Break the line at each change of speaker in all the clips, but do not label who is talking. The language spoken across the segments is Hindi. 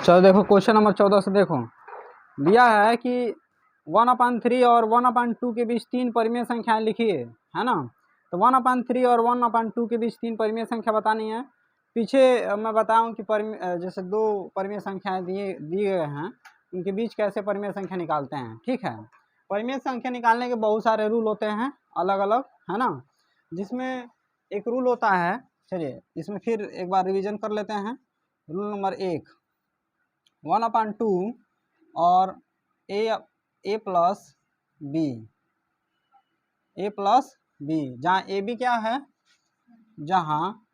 चलो देखो क्वेश्चन नंबर 14 से देखो दिया है कि 1/3 और 1/2 के बीच तीन परिमेय संख्याएं लिखिए, है ना। तो 1/3 और 1/2 के बीच तीन परिमेय संख्या बतानी है। पीछे मैं बताऊं कि जैसे दो परिमेय संख्याएं दिए गए हैं, उनके बीच कैसे परिमेय संख्या निकालते हैं। ठीक है, परिमेय संख्या निकालने के बहुत सारे रूल होते हैं अलग अलग, है ना। जिसमें एक रूल होता है, चलिए इसमें फिर एक बार रिवीजन कर लेते हैं। रूल नंबर 1, 1/2 और ए प्लस बी, जहाँ ए बी क्या है, जहाँ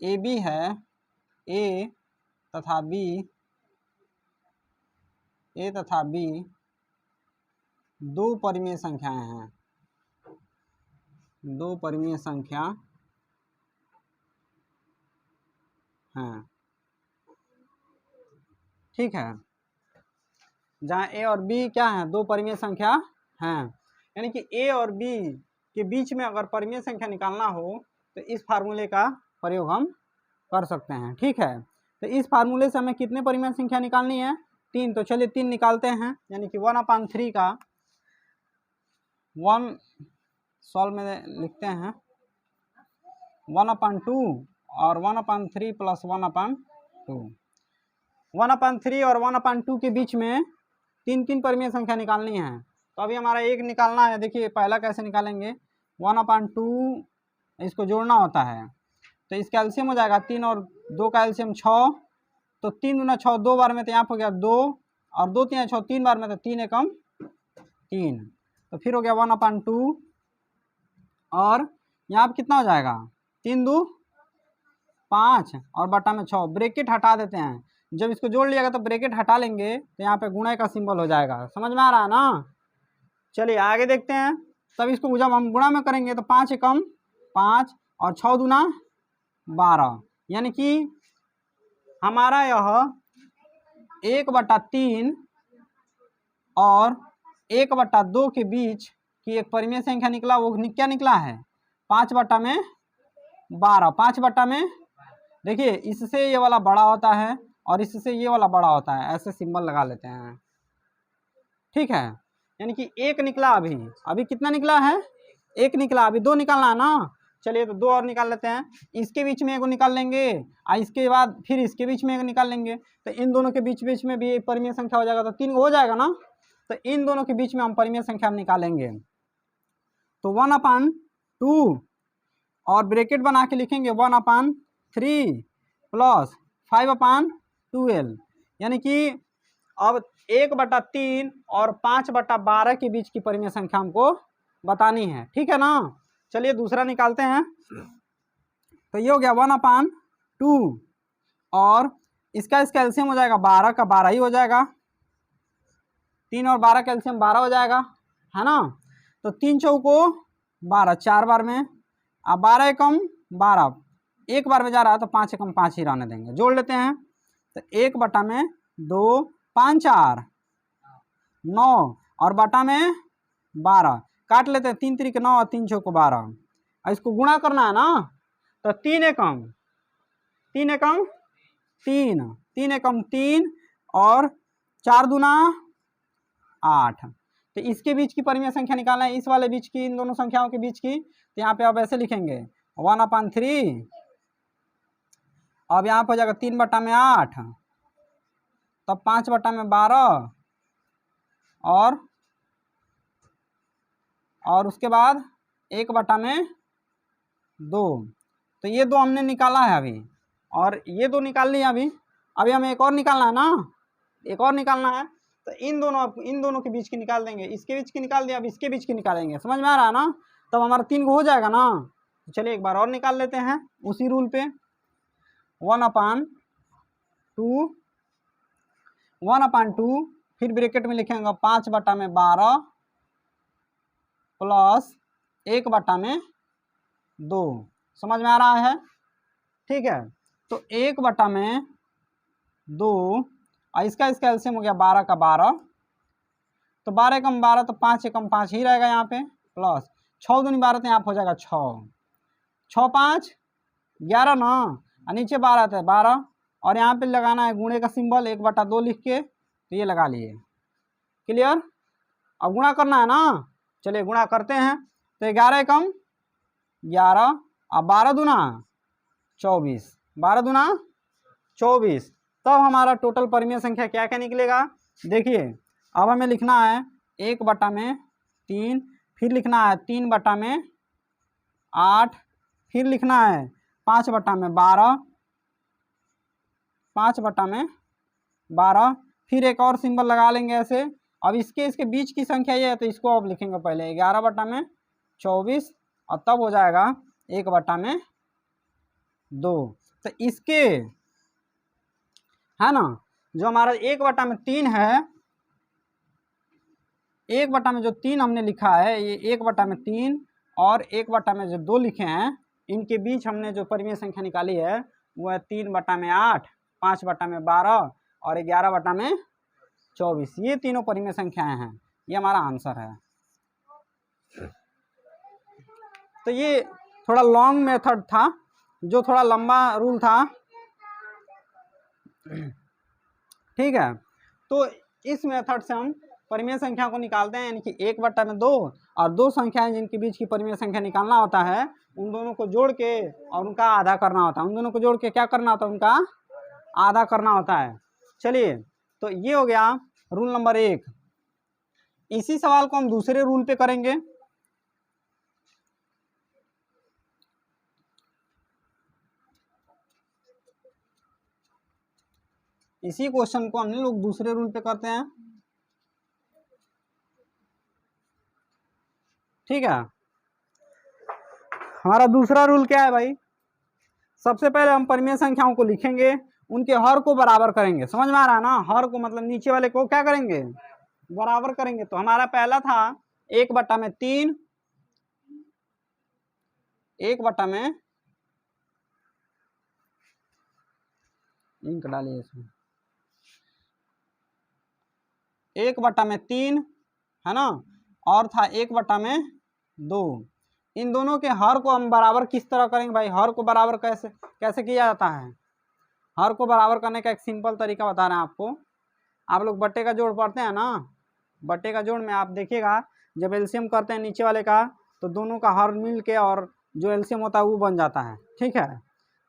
ए बी है ए तथा बी दो परिमेय संख्याएं हैं, दो परिमेय संख्या हैं। ठीक है, जहाँ ए और बी क्या है, दो परिमेय संख्या हैं। यानी कि ए और बी के बीच में अगर परिमेय संख्या निकालना हो तो इस फार्मूले का प्रयोग हम कर सकते हैं। ठीक है, तो इस फार्मूले से हमें कितने परिमेय संख्या निकालनी है, 3। तो चलिए 3 निकालते हैं। यानी कि 1/3 का 1 सॉल्व में लिखते हैं 1/2 और 1/3 प्लस 1/2। 1/3 और 1/2 के बीच में तीन परिमेय संख्या निकालनी है। तो अभी हमारा एक निकालना है। देखिए पहला कैसे निकालेंगे, 1/2 इसको जोड़ना होता है, तो इसका एलसीएम हो जाएगा 3 और 2 का एलसीएम 6। तो 3 दूना 6, 2 बार में तो यहाँ हो गया 2, और 2 3 6, 3 बार में तो 3 एकम 3। तो फिर हो गया 1/2 और यहाँ पर कितना हो जाएगा, 3 2 5 और बटा में 6। ब्रैकेट हटा देते हैं, जब इसको जोड़ लिएगा तो ब्रैकेट हटा लेंगे तो यहाँ पे गुणा का सिंबल हो जाएगा। समझ में आ रहा है ना। चलिए आगे देखते हैं। तब इसको जब हम गुणा में करेंगे तो 5 एकम 5 और 6 दूना 12, यानी कि हमारा यह 1/3 और 1/2 के बीच की एक परिमेय संख्या निकला। वो क्या निकला है, 5/12। 5/में देखिए इससे ये वाला बड़ा होता है और इससे ये वाला बड़ा होता है, ऐसे सिंबल लगा लेते हैं। ठीक है, यानी कि एक निकला। अभी कितना निकला है, एक निकला। अभी 2 निकालना है ना। चलिए तो 2 और निकाल लेते हैं। इसके बीच में एक निकाल लेंगे और इसके बाद फिर इसके बीच में एक निकाल लेंगे। तो इन दोनों के बीच में भी एक परिमेय संख्या हो जाएगा, तो 3 हो जाएगा ना। तो इन दोनों के बीच में हम परिमेय संख्या निकालेंगे। तो 1/2 और ब्रैकेट बना के लिखेंगे 1/3 प्लस 5/12, यानी कि अब 1/3 और 5/12 के बीच की परिमेय संख्या हमको बतानी है। ठीक है ना। चलिए दूसरा निकालते हैं। तो ये हो गया 1/2 और इसका एलसीएम हो जाएगा 12 का 12 ही हो जाएगा। 3 और 12 का एलसीएम 12 हो जाएगा, है ना। तो 3 चौको 12, 4 बार में, अब 12 एकम 12, एक बार में जा रहा है तो 5 एकम 5 ही रहने देंगे। जोड़ लेते हैं तो 1/2 5 4 9 और बटा में 12 काट लेते हैं। 3 3 9 और 3 चौको 12। और इसको गुणा करना है ना। तो 3 एकम 3 और 4 दूना 8। तो इसके बीच की परिमेय संख्या निकालना है, इस वाले बीच की, इन दोनों संख्याओं के बीच की। तो यहाँ पे आप ऐसे लिखेंगे 1/3, अब यहाँ पर हो जाएगा 3/8, तब 5/12 और उसके बाद 1/2। तो ये 2 हमने निकाला है अभी, और ये 2 निकाल लिया। अभी हमें एक और निकालना है ना, एक और निकालना है। तो इन दोनों के बीच की निकाल देंगे। इसके बीच की निकाल दिया, अब इसके बीच की निकालेंगे। समझ में आ रहा है ना। तब हमारा 3 हो जाएगा ना। तो चलिए एक बार और निकाल लेते हैं उसी रूल पे। 1/2 फिर ब्रैकेट में लिखेंगे 5/12 प्लस 1/2। समझ में आ रहा है। ठीक है, तो 1/2 और इसका एलसीएम हो गया 12 का 12। तो 12 एकम 12 तो 5 एकम 5 ही रहेगा यहाँ पे, प्लस 6 दूनी 12 तो यहाँ पे हो जाएगा 6 5 11 ना, और नीचे 12 आता है 12 और यहाँ पे लगाना है गुणे का सिंबल 1/2 लिख के, तो ये लगा लिए। क्लियर? अब गुणा करना है ना, चलिए गुणा करते हैं। तो 11 एकम 11 और 12 दूना 24, 12 दूना 24, तब हमारा टोटल परिमेय संख्या क्या क्या निकलेगा। देखिए अब हमें लिखना है 1/3, फिर लिखना है 3/8, फिर लिखना है 5/12, 5/12, फिर एक और सिंबल लगा लेंगे ऐसे। अब इसके बीच की संख्या ये है, तो इसको अब लिखेंगे पहले 11/24 और तब हो जाएगा 1/2। तो इसके है ना, जो हमारा 1/3 है, 1/3 हमने लिखा है, ये 1/3 और 1/2 लिखे हैं, इनके बीच हमने जो परिमेय संख्या निकाली है वो है 3/8, 5/12 और 11/24। ये तीनों परिमेय संख्याएं हैं, ये हमारा आंसर है। तो ये थोड़ा लॉन्ग मेथड था, जो थोड़ा लंबा रूल था, ठीक है। तो इस मेथड से हम परिमेय संख्या को निकालते हैं, यानी कि 1/2 और दो संख्याएं जिनके बीच की परिमेय संख्या निकालना होता है, उन दोनों को जोड़ के और उनका आधा करना होता है। उन दोनों को जोड़ के क्या करना होता है, उनका आधा करना होता है। चलिए, तो ये हो गया रूल नंबर 1। इसी सवाल को हम दूसरे रूल पे करेंगे। इसी क्वेश्चन को हम लोग दूसरे रूल पे करते हैं, ठीक है। हमारा दूसरा रूल क्या है भाई, सबसे पहले हम परिमेय संख्याओं को लिखेंगे, उनके हर को बराबर करेंगे। समझ में आ रहा है ना, हर को मतलब नीचे वाले को क्या करेंगे, बराबर करेंगे। तो हमारा पहला था 1/3, 1/, इंक डालिए इसमें, 1/3 है ना, और था 1/2। इन दोनों के हर को हम बराबर किस तरह करेंगे भाई, हर को बराबर कैसे कैसे किया जाता है। हर को बराबर करने का एक सिंपल तरीका बता रहे हैं आपको। आप लोग बट्टे का जोड़ पढ़ते हैं ना, बट्टे का जोड़ में आप देखिएगा जब एलसीएम करते हैं नीचे वाले का, तो दोनों का हर मिल के और जो एलसीएम होता है वो बन जाता है, ठीक है।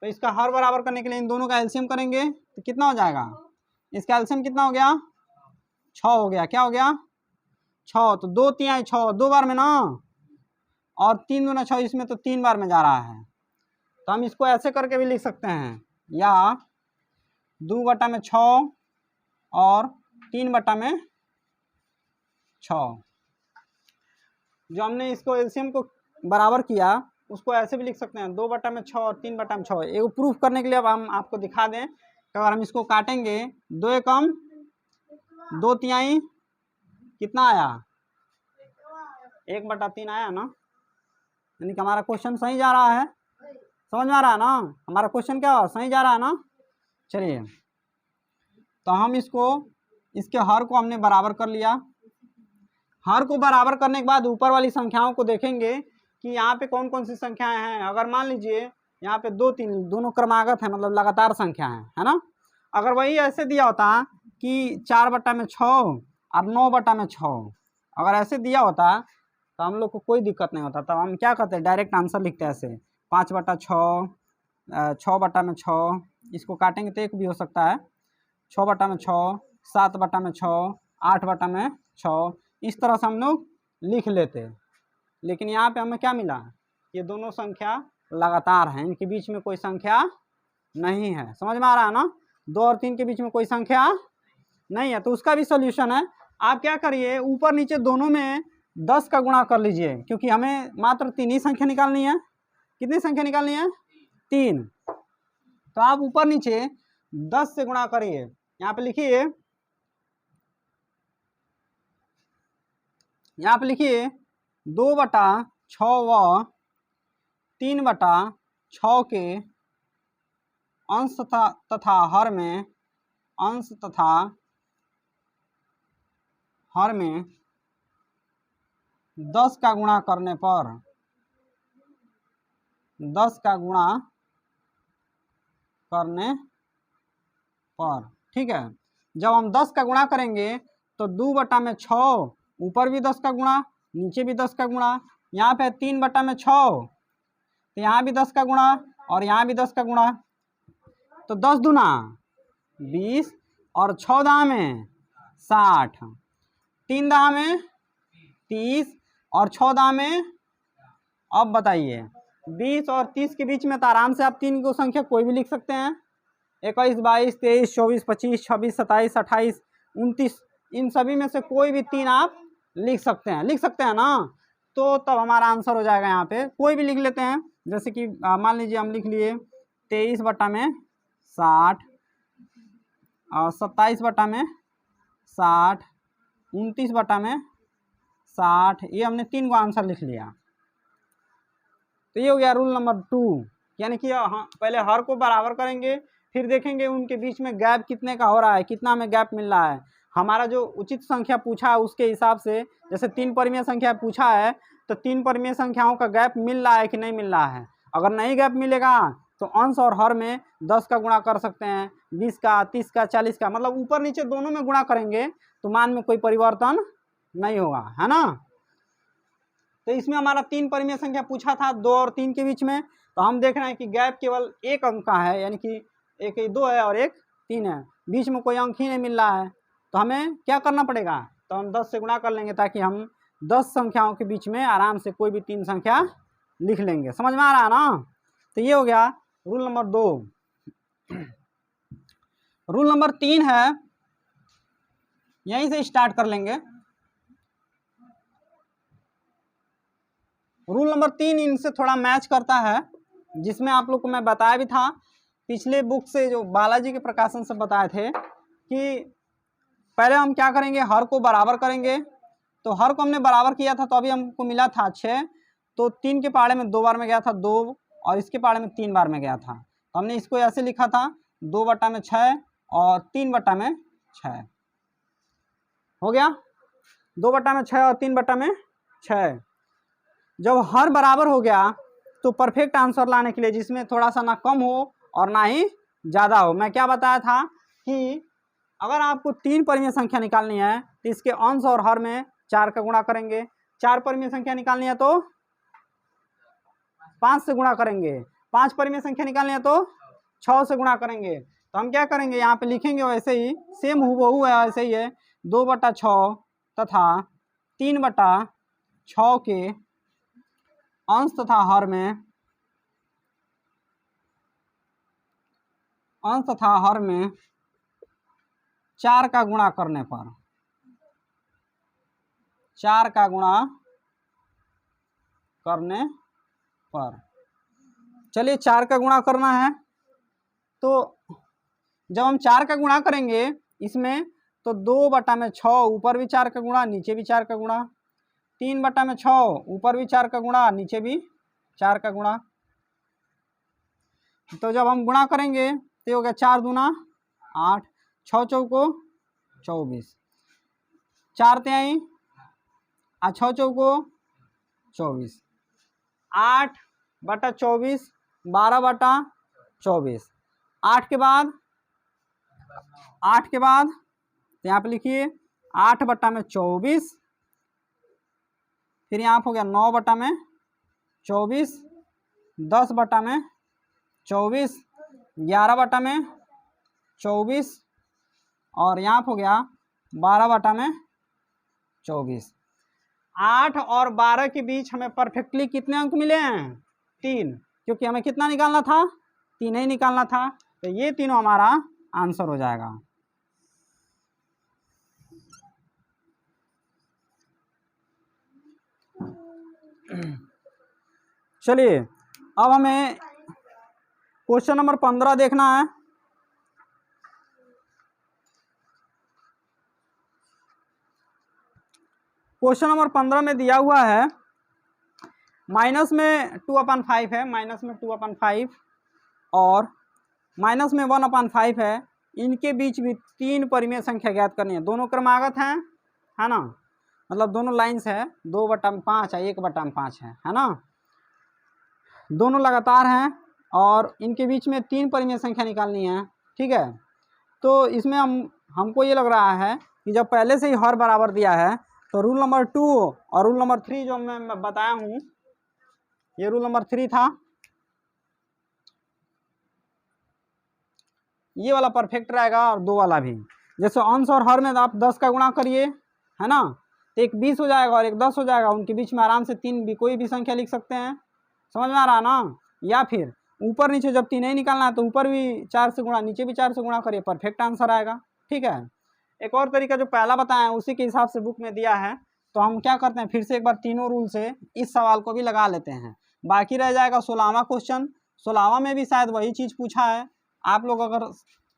तो इसका हर बराबर करने के लिए इन दोनों का एलसीएम करेंगे, तो कितना हो जाएगा, इसका एलसीएम कितना हो गया, 6 हो गया। क्या हो गया, 6। तो 2 3 6, 2 बार में ना, और 3 दूना 6, इसमें तो 3 बार में जा रहा है। तो हम इसको ऐसे करके भी लिख सकते हैं, या 2/6 और 3/6। जो हमने इसको एलसीएम को बराबर किया उसको ऐसे भी लिख सकते हैं, 2/6 और 3/6। एक प्रूफ करने के लिए अब हम आपको दिखा दें कि अगर हम इसको काटेंगे, 2 एकम 2 तिहाई कितना आया, 1/3 आया ना, यानी कि हमारा क्वेश्चन सही जा रहा है। समझ में आ रहा है ना, हमारा क्वेश्चन क्या सही जा रहा है ना। चलिए, तो हम इसके हर को हमने बराबर कर लिया। हर को बराबर करने के बाद ऊपर वाली संख्याओं को देखेंगे कि यहाँ पे कौन कौन सी संख्याएं हैं। अगर मान लीजिए यहाँ पे 2 3 दोनों क्रमागत है, मतलब लगातार संख्या है ना। अगर वही ऐसे दिया होता कि 4/6 और 9/6, अगर ऐसे दिया होता तो हम लोग को कोई दिक्कत नहीं होता। तब हम क्या करते हैं, डायरेक्ट आंसर लिखते हैं ऐसे 5/6, 6/6, इसको काटेंगे तो एक भी हो सकता है, 6/6, 7/6, 8/6, इस तरह से हम लोग लिख लेते। लेकिन यहाँ पे हमें क्या मिला, ये दोनों संख्या लगातार हैं, इनके बीच में कोई संख्या नहीं है। समझ में आ रहा है ना, 2 और 3 के बीच में कोई संख्या नहीं है। तो उसका भी सोल्यूशन है, आप क्या करिए, ऊपर नीचे दोनों में 10 का गुणा कर लीजिए, क्योंकि हमें मात्र 3 ही संख्या निकालनी है। कितनी संख्या निकालनी है, 3। तो आप ऊपर नीचे 10 से गुणा करिए। यहाँ पे लिखिए, यहाँ पे लिखिए 2/6 व 3/6 के अंश तथा हर में, अंश तथा हर में 10 का गुणा करने पर, 10 का गुणा करने पर। ठीक है, जब हम 10 का गुणा करेंगे तो 2/6, ऊपर भी 10 का गुणा, नीचे भी 10 का गुणा, यहाँ पे 3/6, तो यहाँ भी 10 का गुणा और यहाँ भी 10 का गुणा, तो 10 दूना 20 और 6 दाह में 60, 3 दाह में 30 और 6 दाह में, अब बताइए 20 और 30 के बीच में तो आराम से आप 3 को संख्या कोई भी लिख सकते हैं, 21, 22, 23, 24, 25, 26, 27, 28, 29, इन सभी में से कोई भी 3 आप लिख सकते हैं ना। तो तब हमारा आंसर हो जाएगा, यहाँ पे कोई भी लिख लेते हैं, जैसे कि मान लीजिए हम लिख लिए 23/60 और 27/60, 29/60, ये हमने 3 को आंसर लिख लिया। तो ये हो गया रूल नंबर 2, यानी कि पहले हर को बराबर करेंगे, फिर देखेंगे उनके बीच में गैप कितने का हो रहा है, कितना हमें गैप मिल रहा है। हमारा जो उचित संख्या पूछा है उसके हिसाब से, जैसे 3 परिमेय संख्या पूछा है तो 3 परिमेय संख्याओं का गैप मिल रहा है कि नहीं मिल रहा है। अगर नहीं गैप मिलेगा तो अंश और हर में 10 का गुणा कर सकते हैं, 20 का, 30 का, 40 का, मतलब ऊपर नीचे दोनों में गुणा करेंगे तो मान में कोई परिवर्तन नहीं होगा, है ना। तो इसमें हमारा 3 परिमेय संख्या पूछा था 2 और 3 के बीच में, तो हम देख रहे हैं कि गैप केवल एक अंक का है, यानी कि एक 2 है और एक 3 है, बीच में कोई अंक ही नहीं मिल रहा है। तो हमें क्या करना पड़ेगा, तो हम 10 से गुणा कर लेंगे ताकि हम 10 संख्याओं के बीच में आराम से कोई भी 3 संख्या लिख लेंगे। समझ में आ रहा है ना। तो ये हो गया रूल नंबर 2। रूल नंबर 3 है, यहीं से स्टार्ट कर लेंगे। रूल नंबर 3 इनसे थोड़ा मैच करता है, जिसमें आप लोग को मैं बताया भी था पिछले बुक से, जो बालाजी के प्रकाशन से बताए थे कि पहले हम क्या करेंगे, हर को बराबर करेंगे। तो हर को हमने बराबर किया था तो अभी हमको मिला था 6, तो 3 के पहाड़े में 2 बार में गया था 2, और इसके पहाड़े में 3 बार में गया था। तो हमने इसको ऐसे लिखा था 2/6 और 3/6 हो गया, 2/6 और 3/6। जब हर बराबर हो गया तो परफेक्ट आंसर लाने के लिए, जिसमें थोड़ा सा ना कम हो और ना ही ज़्यादा हो, मैं क्या बताया था कि अगर आपको 3 परिमेय संख्या निकालनी है तो इसके अंश और हर में 4 का गुणा करेंगे, 4 परिमेय संख्या निकालनी है तो 5 से गुणा करेंगे, 5 परिमेय संख्या निकालनी है तो 6 से गुणा करेंगे। तो हम क्या करेंगे, यहाँ पे लिखेंगे वैसे ही, सेम हूबहू है, ऐसे ही है, 2/6 तथा 3/6 के अंश तथा हर में 4 का गुणा करने पर, 4 का गुणा करने पर, चलिए 4 का गुणा करना है। तो जब हम 4 का गुणा करेंगे इसमें, तो 2/6 ऊपर भी 4 का गुणा, नीचे भी 4 का गुणा, 3/6 ऊपर भी 4 का गुणा, नीचे भी 4 का गुणा। तो जब हम गुणा करेंगे तो हो गया 4 दूना 8, 6 चौको 24, 4 तिहाई 6 चौको 24, 8/24 12/24, 8 के बाद तो यहाँ पे लिखिए 8/24, फिर यहाँ हो गया 9/24, 10/24, 11/24 और यहाँ हो गया 12/24। 8 और 12 के बीच हमें परफेक्टली कितने अंक मिले हैं, 3, क्योंकि हमें कितना निकालना था, 3 ही निकालना था। तो ये तीनों हमारा आंसर हो जाएगा। चलिए अब हमें क्वेश्चन नंबर 15 देखना है। क्वेश्चन नंबर 15 में दिया हुआ है, माइनस में 2/5 है, माइनस में 2/5 और माइनस में 1/5 है, इनके बीच भी 3 परिमेय संख्या ज्ञात करनी है। दोनों क्रमागत हैं, है ना, मतलब दोनों लाइन्स है, 2/5 है, 1/5 है ना, दोनों लगातार हैं और इनके बीच में 3 परिमेय संख्या निकालनी है। ठीक है, तो इसमें हमको ये लग रहा है कि जब पहले से ही हर बराबर दिया है तो रूल नंबर 2 और रूल नंबर 3 जो मैं बताया हूँ, ये रूल नंबर 3 था, ये वाला परफेक्ट रहेगा और 2 वाला भी। जैसे अंश और हर में आप 10 का गुणा करिए, है ना, तो एक 20 हो जाएगा और एक 10 हो जाएगा, उनके बीच में आराम से 3 भी कोई भी संख्या लिख सकते हैं। समझ में आ रहा ना? या फिर ऊपर नीचे जब 3 ही निकालना है तो ऊपर भी 4 से गुणा, नीचे भी 4 से गुणा करिए, परफेक्ट आंसर आएगा। ठीक है। एक और तरीका जो पहला बताया उसी के हिसाब से बुक में दिया है, तो हम क्या करते हैं, फिर से एक बार तीनों रूल से इस सवाल को भी लगा लेते हैं। बाकी रह जाएगा 16वां क्वेश्चन। 16वां में भी शायद वही चीज़ पूछा है। आप लोग अगर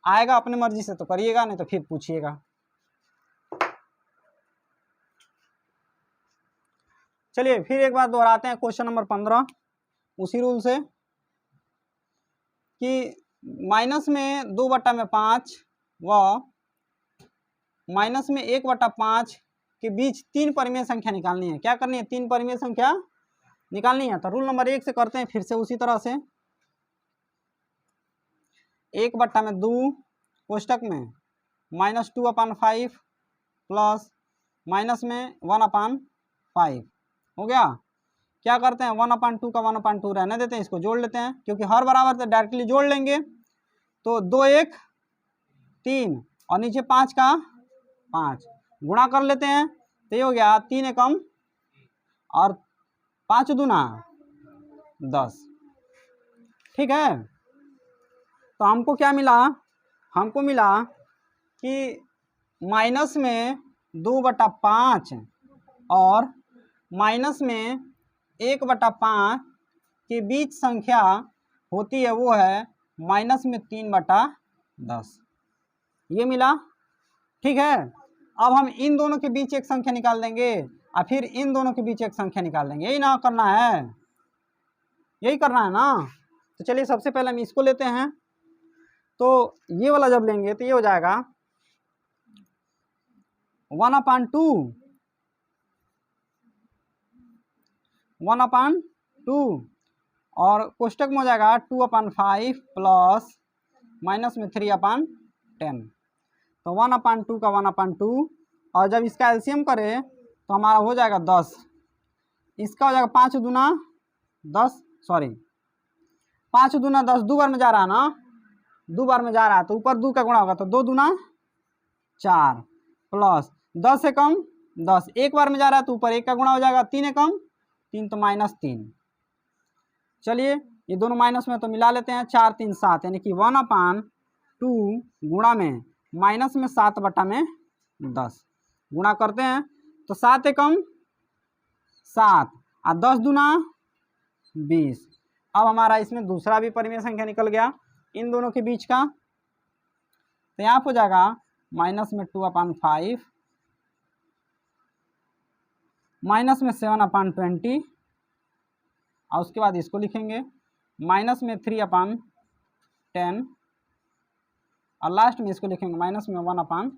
आएगा अपने मर्जी से तो करिएगा, नहीं तो फिर पूछिएगा। चलिए फिर एक बार दोहराते हैं क्वेश्चन नंबर 15 उसी रूल से कि माइनस में 2/5 व माइनस में 1/5 के बीच 3 परिमेय संख्या निकालनी है। क्या करनी है? 3 परिमेय संख्या निकालनी है। तो रूल नंबर 1 से करते हैं फिर से उसी तरह से। 1/2 कोष्टक में -2/5 प्लस माइनस में 1/5 हो गया। क्या करते हैं, 1/2 का 1/2 रहने देते हैं, इसको जोड़ लेते हैं क्योंकि हर बराबर तो डायरेक्टली जोड़ लेंगे। तो 2 1 3 और नीचे 5 का 5 गुणा कर लेते हैं, तो ये हो गया 3 एकम और 5 दूना 10। ठीक है। तो हमको क्या मिला? हमको मिला कि माइनस में 2/5 और माइनस में 1/5 के बीच संख्या होती है, वो है माइनस में 3/10। ये मिला। ठीक है। अब हम इन दोनों के बीच एक संख्या निकाल देंगे और फिर इन दोनों के बीच एक संख्या निकाल देंगे। यही ना करना है, यही करना है ना। तो चलिए सबसे पहले हम इसको लेते हैं। तो ये वाला जब लेंगे तो ये हो जाएगा 1/2 और कोष्टक में हो जाएगा 2/5 प्लस माइनस में 3/10। तो 1/2 का 1/2 और जब इसका एलसीएम करें तो हमारा हो जाएगा 10। इसका हो जाएगा 5 दूना 10, सॉरी 5 दूना 10, 2 बार में जा रहा है ना, 2 बार में जा रहा है तो ऊपर 2 का गुणा होगा तो 2 दूना 4 प्लस 10 एकम 10, एक बार में जा रहा है तो ऊपर 1 का गुणा हो जाएगा, 3 एकम 3 तो -3। चलिए ये दोनों माइनस में तो मिला लेते हैं, 4 3 7 यानी कि 1/2 गुणा में माइनस में 7/10 गुणा करते हैं तो 7 एकम 7 और 10 दूना 20। अब हमारा इसमें दूसरा भी परिमेय संख्या निकल गया इन दोनों के बीच का। तो यहाँ हो जाएगा माइनस में 2/5 माइनस में 7/20 और उसके बाद इसको लिखेंगे माइनस में 3/10 और लास्ट में इसको लिखेंगे माइनस में 1/5।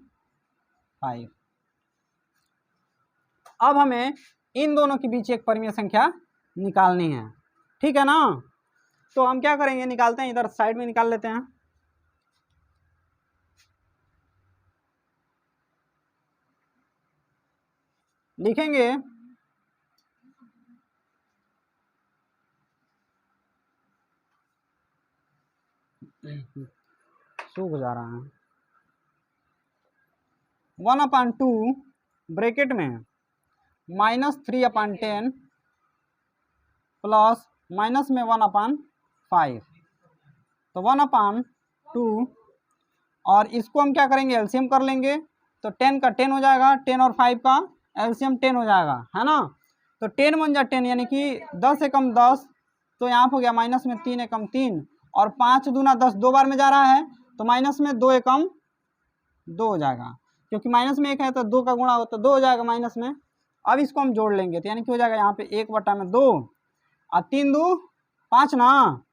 अब हमें इन दोनों के बीच एक परिमेय संख्या निकालनी है। ठीक है ना। तो हम क्या करेंगे, निकालते हैं, इधर साइड में निकाल लेते हैं। लिखेंगे सूख जा रहा है 1/2 ब्रैकेट में -3/10 प्लस माइनस में 1/5। तो 1/2 और इसको हम क्या करेंगे, एलसीएम कर लेंगे। तो 10 का 10 हो जाएगा, 10 और 5 का एलसीएम 10 हो जाएगा, है ना। तो 10 बन जा 10 यानी कि 10 एकम 10। तो यहाँ हो गया माइनस में 3 एकम 3 और 5 दूना 10, 2 बार में जा रहा है तो माइनस में 2 एकम 2 हो जाएगा, क्योंकि माइनस में 1 है तो 2 का गुणा हो तो 2 हो जाएगा माइनस में। अब इसको हम जोड़ लेंगे तो यानी कि हो जाएगा यहाँ पे 1/2 और 3 2 5 ना,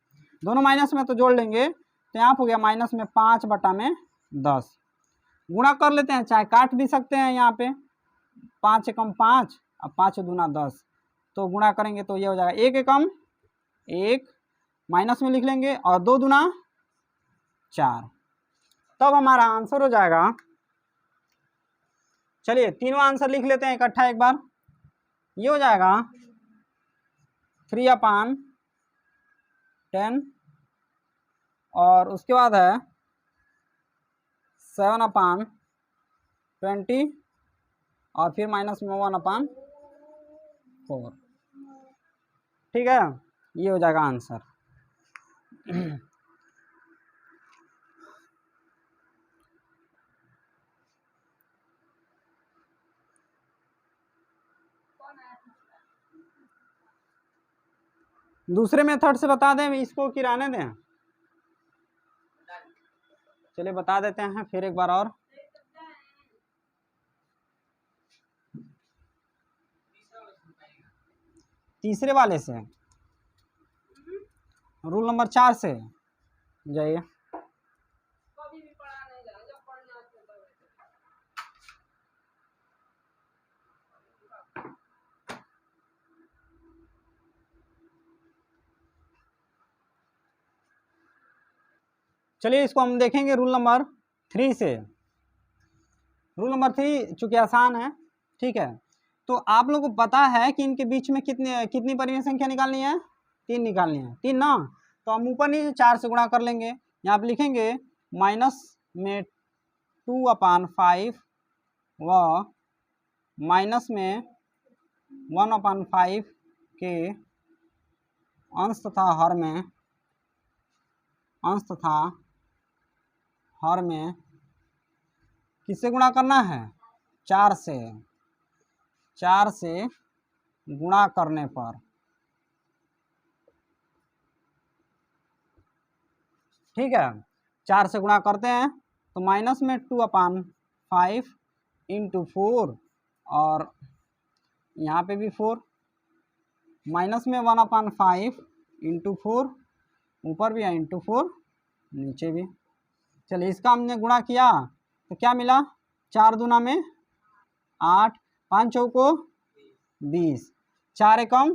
दोनों माइनस में तो जोड़ लेंगे तो यहाँ हो गया माइनस में 5/10। गुणा कर लेते हैं, चाहे काट भी सकते हैं यहाँ पे, 5 एकम 5 और 5 दूना 10, तो गुणा करेंगे तो ये हो जाएगा 1 एकम 1 माइनस में लिख लेंगे और 2 दूना 4। तब हमारा आंसर हो जाएगा, चलिए तीनों आंसर लिख लेते हैं इकट्ठा एक बार। ये हो जाएगा 3/10 और उसके बाद है 7/20 और फिर माइनस में 1/4। ठीक है, ये हो जाएगा आंसर। दूसरे मेथड से बता दें इसको कि रहने दें? चलिए बता देते हैं फिर एक बार और। तीसरे वाले से, रूल नंबर 4 से जाइए। चलिए इसको हम देखेंगे रूल नंबर 3 से। रूल नंबर 3 चूंकि आसान है, ठीक है। तो आप लोगों को पता है कि इनके बीच में कितनी परिमेय संख्या निकालनी है? 3 निकालनी है, 3 ना। तो हम ऊपर नीचे 4 से गुणा कर लेंगे। यहाँ पे लिखेंगे माइनस में 2/5 व माइनस में 1/5 के अंश तथा हर में किससे गुणा करना है? 4 से। 4 से गुणा करने पर, ठीक है, 4 से गुणा करते हैं तो माइनस में 2/5 इंटू 4 और यहाँ पे भी 4, माइनस में 1/5 इंटू 4, ऊपर भी है इंटू 4, नीचे भी। चलिए इसका हमने गुणा किया तो क्या मिला? 4 दूना में 8, 5 चौको 20, 4 एकम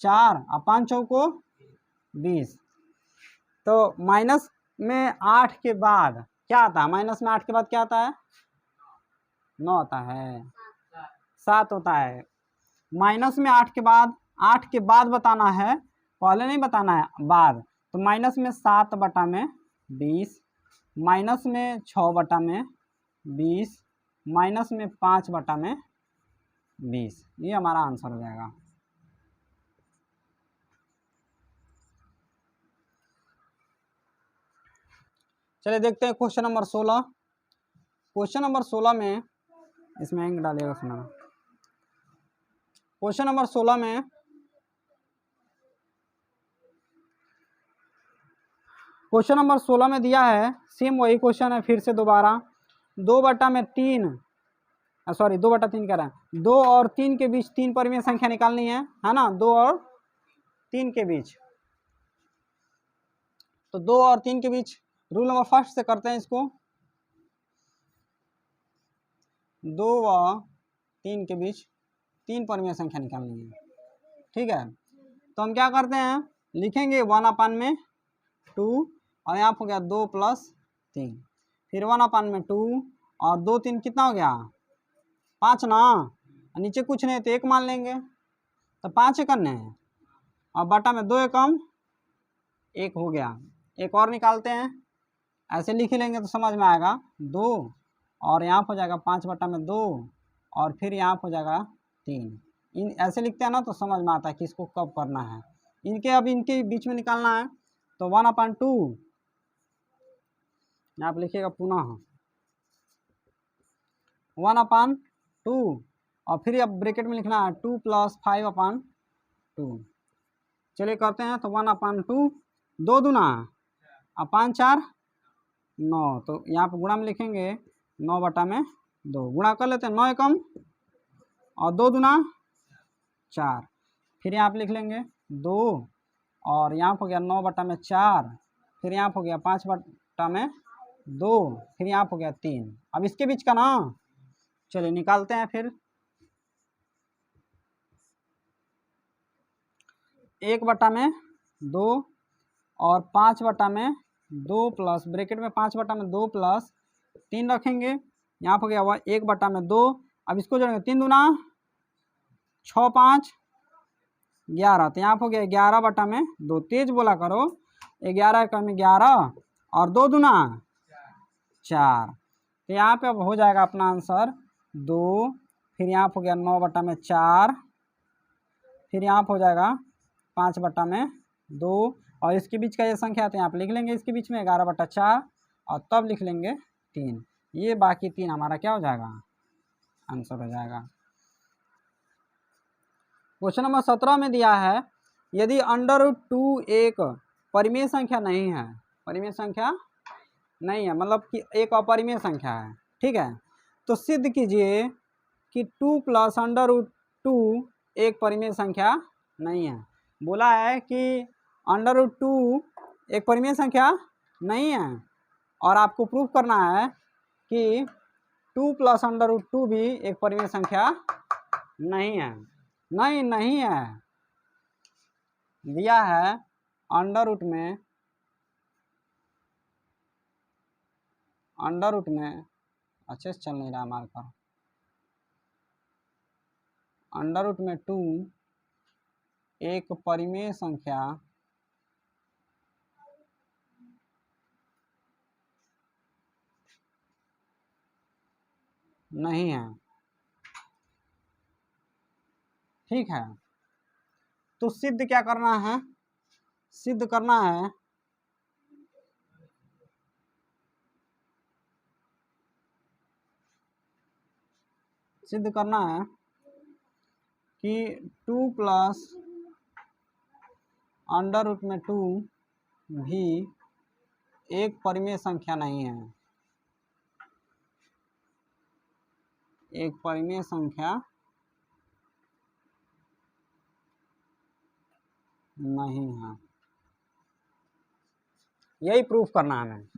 4 और 5 चौको 20। तो माइनस में 8 के बाद क्या आता है? माइनस में 8 के बाद क्या आता है? 9 आता है, 7 होता है। माइनस में 8 के बाद बताना है, पहले नहीं बताना है, बाद। तो माइनस में 7/20, माइनस में 6/20, माइनस में 5/20, ये हमारा आंसर हो जाएगा। चलिए देखते हैं क्वेश्चन नंबर 16। क्वेश्चन नंबर 16 में, इसमें अंक डालिएगा सुना। क्वेश्चन नंबर 16 में दिया है, सेम वही क्वेश्चन है, फिर से दोबारा 2/3 कह रहे हैं, 2 और 3 के बीच 3 परिमेय संख्या निकालनी है ना? 2 और 3 के बीच, तो 2 और 3 के बीच रूल नंबर फर्स्ट से करते हैं इसको। 2 व 3 के बीच 3 परिमेय संख्या निकालनी है, ठीक है। तो हम क्या करते हैं, लिखेंगे 1/2 और यहाँ हो गया 2 + 3, फिर 1/2 और 2 3 कितना हो गया? 5 ना। नीचे कुछ नहीं तो 1 मान लेंगे, तो 5 करने हैं और बटा में 2 एकम 1 हो गया। एक और निकालते हैं, ऐसे लिख लेंगे तो समझ में आएगा। 2 और यहाँ हो जाएगा 5/2 और फिर यहाँ हो जाएगा 3। इन ऐसे लिखते हैं ना तो समझ में आता है कि इसको कब करना है। इनके बीच में निकालना है तो 1/2 यहाँ पर लिखिएगा पुनः 1/2 और फिर अब ब्रैकेट में लिखना है 2 + 5/2। चलिए करते हैं तो 1/2, 2 दूना और 5 4 9, तो यहाँ पर गुणा में लिखेंगे 9/2, गुणा कर लेते हैं, 9 एकम और 2 दूना 4, फिर यहाँ पर लिख लेंगे 2 और यहाँ हो गया 9/4, फिर यहाँ हो गया 5/2, फिर यहाँ हो गया 3। अब इसके बीच का ना, चलिए निकालते हैं फिर। 1/2 और 5/2 2 प्लस ब्रैकेट में 5/2 प्लस 3 रखेंगे, यहाँ हो गया हुआ 1/2। अब इसको जोड़ेंगे, 3 दूना 6, 5 11, तो यहाँ हो गया 11/2। तेज बोला करो, 11 कम 11 और 2 दूना 4, तो यहाँ पे अब हो जाएगा अपना आंसर 2। फिर यहाँ हो गया 9/4, फिर यहाँ हो जाएगा 5/2, और इसके बीच का ये संख्या है तो यहाँ पे लिख लेंगे इसके बीच में 11/4, और तब लिख लेंगे 3। ये बाकी 3 हमारा क्या हो जाएगा, आंसर हो जाएगा। क्वेश्चन नंबर 17 में दिया है, यदि √2 एक परिमेय संख्या नहीं है, परिमेय संख्या नहीं है मतलब कि एक अपरिमेय संख्या है, ठीक है, तो सिद्ध कीजिए कि 2 + √2 एक परिमेय संख्या नहीं है। बोला है कि √2 एक परिमेय संख्या नहीं है, और आपको प्रूफ करना है कि 2 + √2 भी एक परिमेय संख्या नहीं है। नहीं है, दिया है अंडर रूट में अच्छे से चल नहीं रहा मार्कर, √2 एक परिमेय संख्या नहीं है, ठीक है। तो सिद्ध क्या करना है, सिद्ध करना है कि 2 + √2 भी एक परिमेय संख्या नहीं है, एक परिमेय संख्या नहीं है। यही प्रूफ करना है हमें।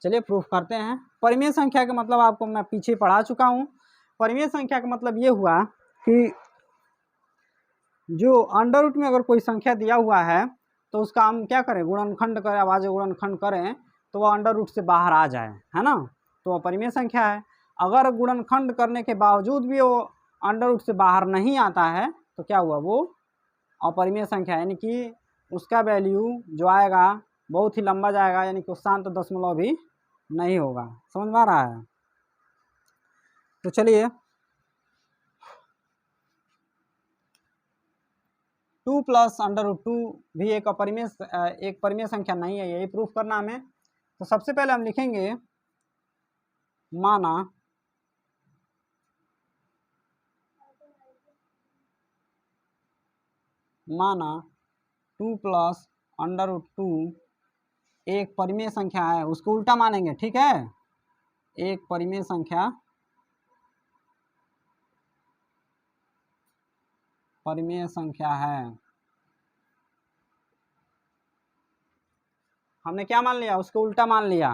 चलिए प्रूफ करते हैं। परिमेय संख्या का मतलब आपको मैं पीछे पढ़ा चुका हूँ। परिमेय संख्या का मतलब ये हुआ कि जो अंडर रूट में अगर कोई संख्या दिया हुआ है तो उसका हम क्या करें, गुणनखंड करें, आवाज़ गुणनखंड करें तो वह अंडर रूट से बाहर आ जाए, है ना, तो वह परिमेय संख्या है। अगर गुणनखंड करने के बावजूद भी वो अंडर रूट से बाहर नहीं आता है तो क्या हुआ, वो अपरिमेय संख्या, यानी कि उसका वैल्यू जो आएगा बहुत ही लंबा जाएगा, यानी कि शांत दशमलव भी नहीं होगा। समझ में आ रहा है? तो चलिए 2 + √2 भी एक परिमेय संख्या नहीं है, यही प्रूफ करना हमें। तो सबसे पहले हम लिखेंगे माना 2 + √2 एक परिमेय संख्या है, उसको उल्टा मानेंगे, ठीक है, एक परिमेय संख्या है। हमने क्या मान लिया, उसको उल्टा मान लिया,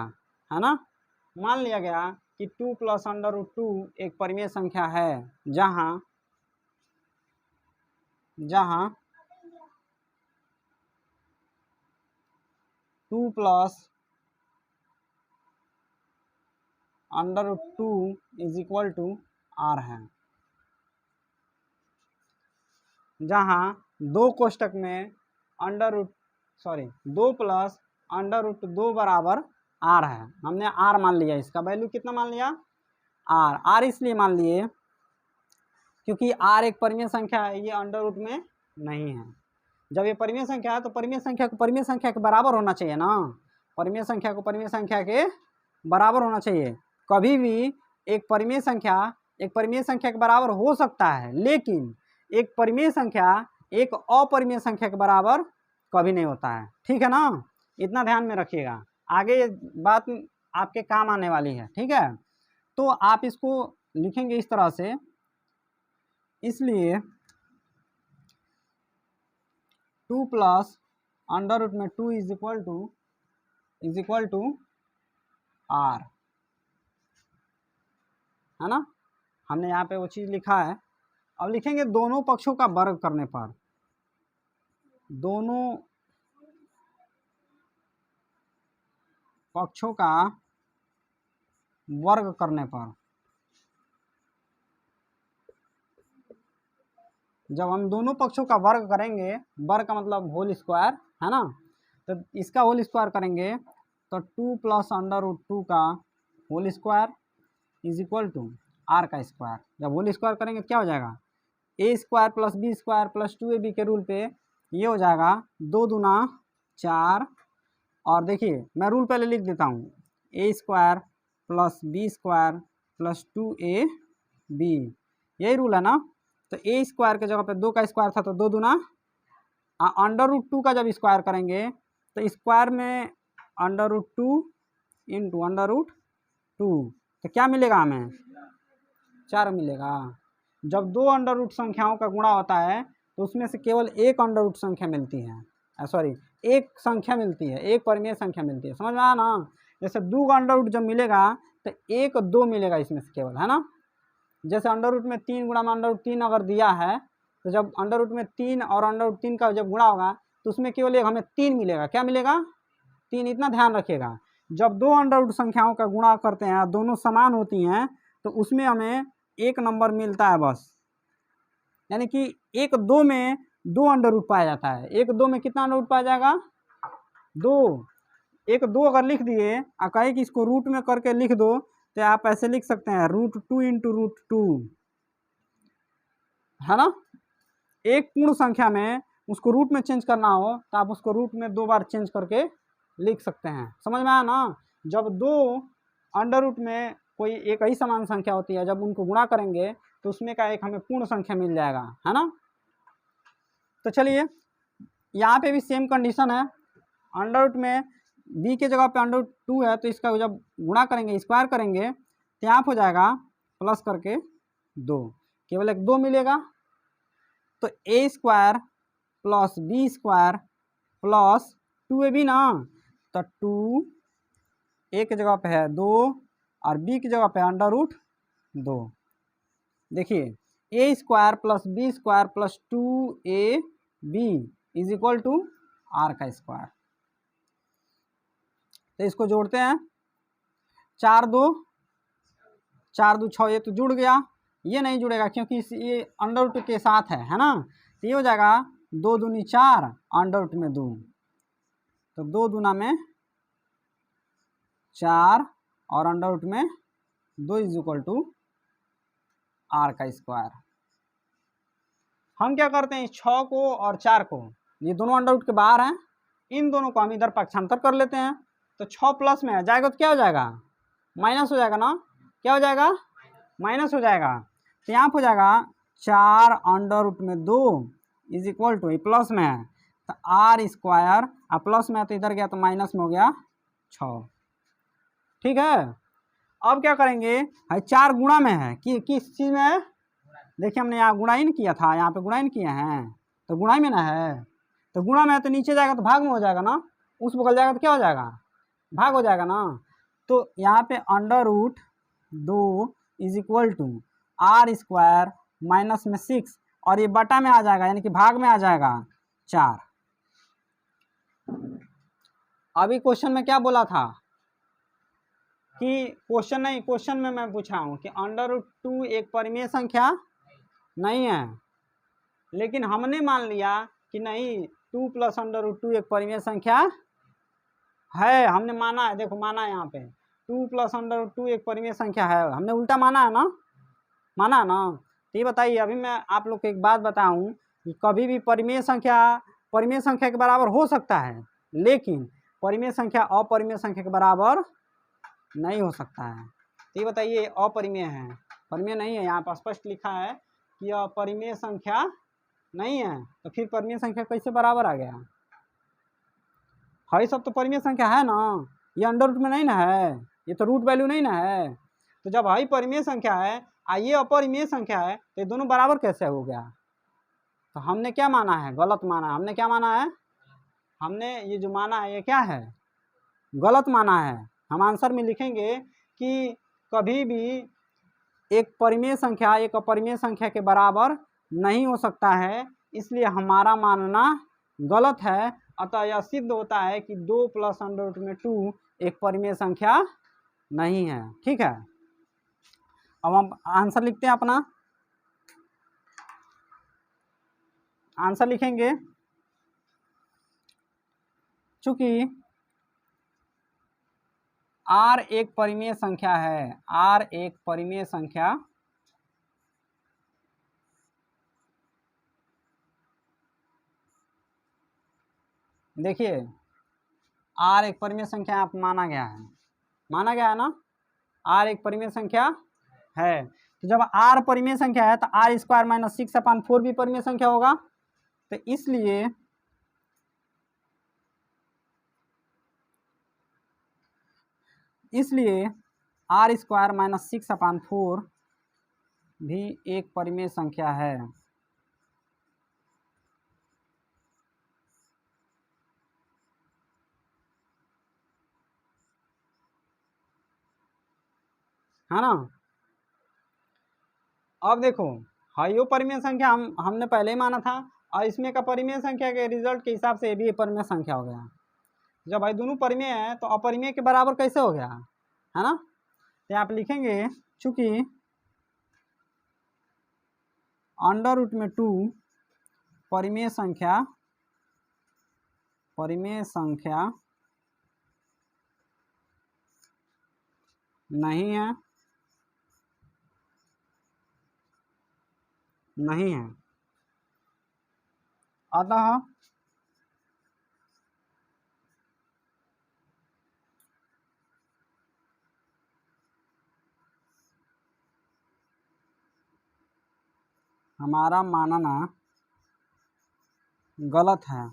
है ना। मान लिया गया कि 2 + √2 एक परिमेय संख्या है जहां 2 + √2 = r है, जहां दो कोष्टक में 2 + √2 बराबर r है। हमने r मान लिया, इसका वैल्यू कितना मान लिया, r इसलिए मान लिए क्योंकि r एक परिमेय संख्या है, ये अंडर रूट में नहीं है। जब ये परिमेय संख्या है तो परिमेय संख्या को परिमेय संख्या के बराबर होना चाहिए ना, परिमेय संख्या को परिमेय संख्या के बराबर होना चाहिए। कभी भी एक परिमेय संख्या के बराबर हो सकता है, लेकिन एक परिमेय संख्या एक अपरिमेय संख्या के बराबर कभी नहीं होता है, ठीक है ना, इतना ध्यान में रखिएगा, आगे ये बात आपके काम आने वाली है, ठीक है। तो आप इसको लिखेंगे इस तरह से, इसलिए 2 + √2 = r, है ना। हमने यहाँ पे वो चीज़ लिखा है। अब लिखेंगे दोनों पक्षों का वर्ग करने पर, दोनों पक्षों का वर्ग करने पर, जब हम दोनों पक्षों का वर्ग करेंगे, वर्ग का मतलब होल स्क्वायर है ना, तो इसका होल स्क्वायर करेंगे तो 2 प्लस √2 का whole square is equal to R का स्क्वायर। जब होल स्क्वायर करेंगे तो क्या हो जाएगा, A square plus B square plus 2ab के रूल पे ये हो जाएगा 2 दूना 4, और देखिए मैं रूल पहले लिख देता हूँ, A square plus B square plus 2ab, यही रूल है ना। तो ए स्क्वायर के जगह पे 2 का स्क्वायर था तो 2 दूना √2 का जब स्क्वायर करेंगे तो स्क्वायर में √2 इंटू √2, तो क्या मिलेगा हमें, 4 मिलेगा। जब दो अंडर संख्याओं का गुणा होता है तो उसमें से केवल एक अंडर संख्या मिलती है, सॉरी एक संख्या मिलती है, एक परिमेय संख्या मिलती है, समझ में आया ना। जैसे 2 का अंडर जब मिलेगा तो 1 2 मिलेगा इसमें से केवल, है ना। जैसे अंडर में 3 गुणा में √3 अगर दिया है तो जब अंडर में 3 और √3 का जब गुणा होगा तो उसमें केवल एक हमें 3 मिलेगा, क्या मिलेगा, 3। इतना ध्यान रखिएगा, जब दो अंडर संख्याओं का गुणा करते हैं, दोनों समान होती हैं, तो उसमें हमें एक नंबर मिलता है बस, यानी कि 1 2 में 2 अंडर पाया जाता है। 1 2 में कितना अंडर पाया जाएगा, 2। 1 2 अगर लिख दिए और कहे कि इसको रूट में करके लिख दो तो आप ऐसे लिख सकते हैं √2 इंटू √2, है ना। एक पूर्ण संख्या में उसको रूट में चेंज करना हो तो आप उसको रूट में 2 बार चेंज करके लिख सकते हैं, समझ में आया ना। जब दो अंडर रूट में कोई एक ही समान संख्या होती है, जब उनको गुणा करेंगे तो उसमें का एक हमें पूर्ण संख्या मिल जाएगा, है ना। तो चलिए यहाँ पे भी सेम कंडीशन है, अंडर रूट में b के जगह पे √2 है तो इसका जब गुणा करेंगे, स्क्वायर करेंगे तो यहाँ हो जाएगा प्लस करके 2, केवल एक 2 मिलेगा। तो a square plus B square plus 2ab ना, तो 2 a की जगह पे है 2 और b की जगह पे √2। देखिए a square plus B square plus 2ab is equal to R का स्क्वायर। तो इसको जोड़ते हैं, 4 2 6, ये तो जुड़ गया, ये नहीं जुड़ेगा क्योंकि ये अंडर के साथ है ना। तो ये हो जाएगा 2 दूनी 4 अंडर में 2, तो 2 दूना में 4 और अंडर में 2 इज इक्वल टू आर का स्क्वायर। हम क्या करते हैं, इस 6 को और 4 को, ये दोनों अंडर के बाहर हैं, इन दोनों को हम इधर पक्षांतर कर लेते हैं। तो 6 प्लस में जाएगा तो क्या हो जाएगा, माइनस हो जाएगा ना, क्या हो जाएगा, माइनस हो जाएगा। तो यहाँ हो जाएगा 4 अंडर रूट में 2 इज इक्वल टू, प्लस में है तो आर स्क्वायर, और प्लस में है तो इधर गया तो माइनस में हो गया 6, ठीक है। अब क्या करेंगे, 4 गुणा में है कि किस चीज़ में है, देखिए हमने यहाँ गुणा ही नहीं किया था, यहाँ पे गुणा ही नहीं किए हैं, तो गुणा में ना है, तो गुणा में है तो नीचे जाएगा तो भाग में हो जाएगा ना, उस बगल जाएगा तो क्या हो जाएगा, भाग हो जाएगा ना। तो यहाँ पे under root 2 is equal to R square minus में 6, और ये बटा में आ जाएगा यानी कि भाग में आ जाएगा 4। अभी क्वेश्चन में क्या बोला था कि क्वेश्चन में मैं पूछा हूँ कि अंडर रूट 2 एक परिमेय संख्या नहीं है, लेकिन हमने मान लिया कि नहीं 2 प्लस अंडर रूट 2 एक परिमेय संख्या है, हमने माना है, देखो माना है यहाँ पे 2 प्लस अंडर रूट 2 एक परिमेय संख्या है, हमने उल्टा माना है ना, माना है ना। तो ये बताइए, अभी मैं आप लोग को एक बात बताऊं कि कभी भी परिमेय संख्या के बराबर हो सकता है, लेकिन परिमेय संख्या अपरिमेय संख्या के बराबर नहीं हो सकता है। तो ये बताइए अपरिमेय है, परिमेय नहीं है, यहाँ पर स्पष्ट लिखा है कि अपरिमेय संख्या नहीं है, तो फिर परिमेय संख्या कैसे बराबर आ गया, है सब तो परिमेय संख्या है ना, ये अंडर रूट में नहीं ना है, ये तो रूट वैल्यू नहीं ना है। तो जब हाई परिमेय संख्या है और ये अपरिमेय संख्या है तो ये दोनों बराबर कैसे हो गया। तो हमने क्या माना है, गलत माना है, हमने क्या माना है, हमने ये जो माना है ये क्या है, गलत माना है। हम आंसर में लिखेंगे कि कभी भी एक परिमेय संख्या एक अपरिमेय संख्या के बराबर नहीं हो सकता है, इसलिए हमारा मानना गलत है अतः यह सिद्ध होता है कि 2 प्लस अंडर रूट में 2 एक परिमेय संख्या नहीं है। ठीक है, अब हम आंसर लिखते हैं अपना। आंसर लिखेंगे, चूंकि R एक परिमेय संख्या है, R एक परिमेय संख्या देखिए R एक परिमेय संख्या आप माना गया है ना, R एक परिमेय संख्या है। तो जब R परिमेय संख्या है तो R स्क्वायर माइनस 6/4 भी परिमेय संख्या होगा। तो इसलिए R स्क्वायर माइनस 6/4 भी एक परिमेय संख्या है। है ना। अब देखो हाइयो परिमेय संख्या हमने पहले ही माना था, और इसमें का परिमेय संख्या के रिजल्ट के हिसाब से ये भी परिमेय संख्या हो गया। जब भाई दोनों परिमेय है तो अपरिमेय के बराबर कैसे हो गया, है ना। तो आप लिखेंगे, चूंकि अंडर रूट में 2 परिमेय संख्या नहीं है, अतः हमारा मानना गलत है।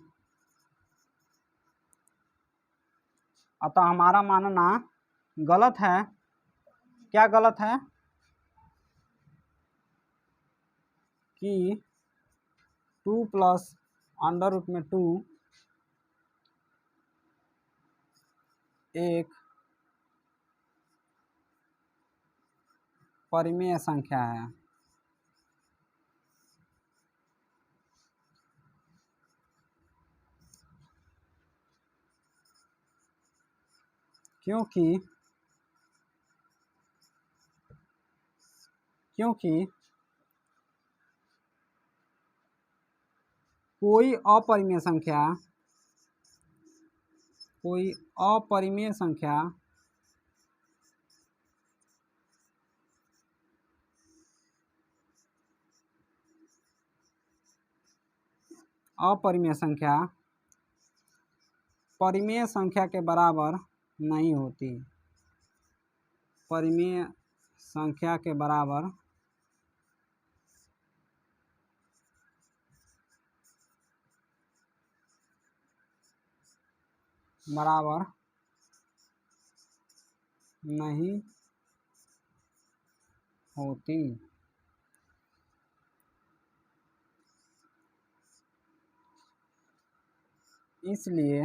अतः हमारा मानना गलत है। क्या गलत है कि 2 प्लस अंडर रूट में 2 एक परिमेय संख्या है। क्योंकि कोई अपरिमेय संख्या परिमेय संख्या के बराबर नहीं होती। परिमेय संख्या के बराबर नहीं होती। इसलिए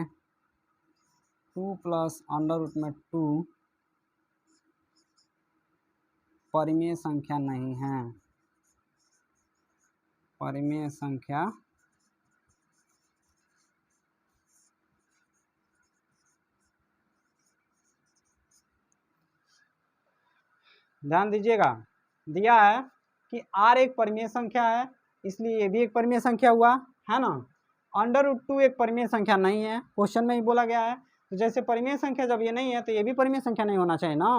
2 प्लस अंडर रूट में 2 परिमेय संख्या नहीं है। परिमेय संख्या ध्यान दीजिएगा, दिया है कि R एक परिमेय संख्या है, इसलिए ये भी एक परिमेय संख्या हुआ, है ना। अंडर रूट 2 एक परिमेय संख्या नहीं है, क्वेश्चन में ही बोला गया है। तो जैसे परिमेय संख्या जब ये नहीं है तो ये भी परिमेय संख्या नहीं होना चाहिए ना।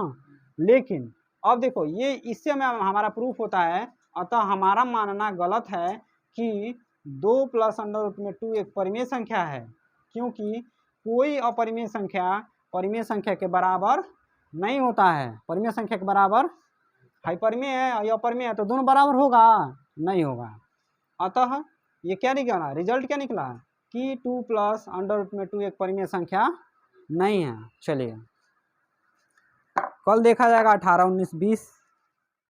लेकिन अब देखो ये इससे हमारा प्रूफ होता है, अतः हमारा मानना गलत है कि 2 प्लस अंडर रूट में 2 एक परिमेय संख्या है, क्योंकि कोई अपरिमेय संख्या परिमेय संख्या के बराबर नहीं होता है। परिमेय संख्या के बराबर हाइपरिमेय है या अपरिमेय है तो दोनों बराबर होगा, नहीं होगा। अतः ये क्या निकला, रिजल्ट क्या निकला कि 2 प्लस अंडर रूट में 2 एक परिमेय संख्या नहीं है। चलिए कल देखा जाएगा 18, 19, 20।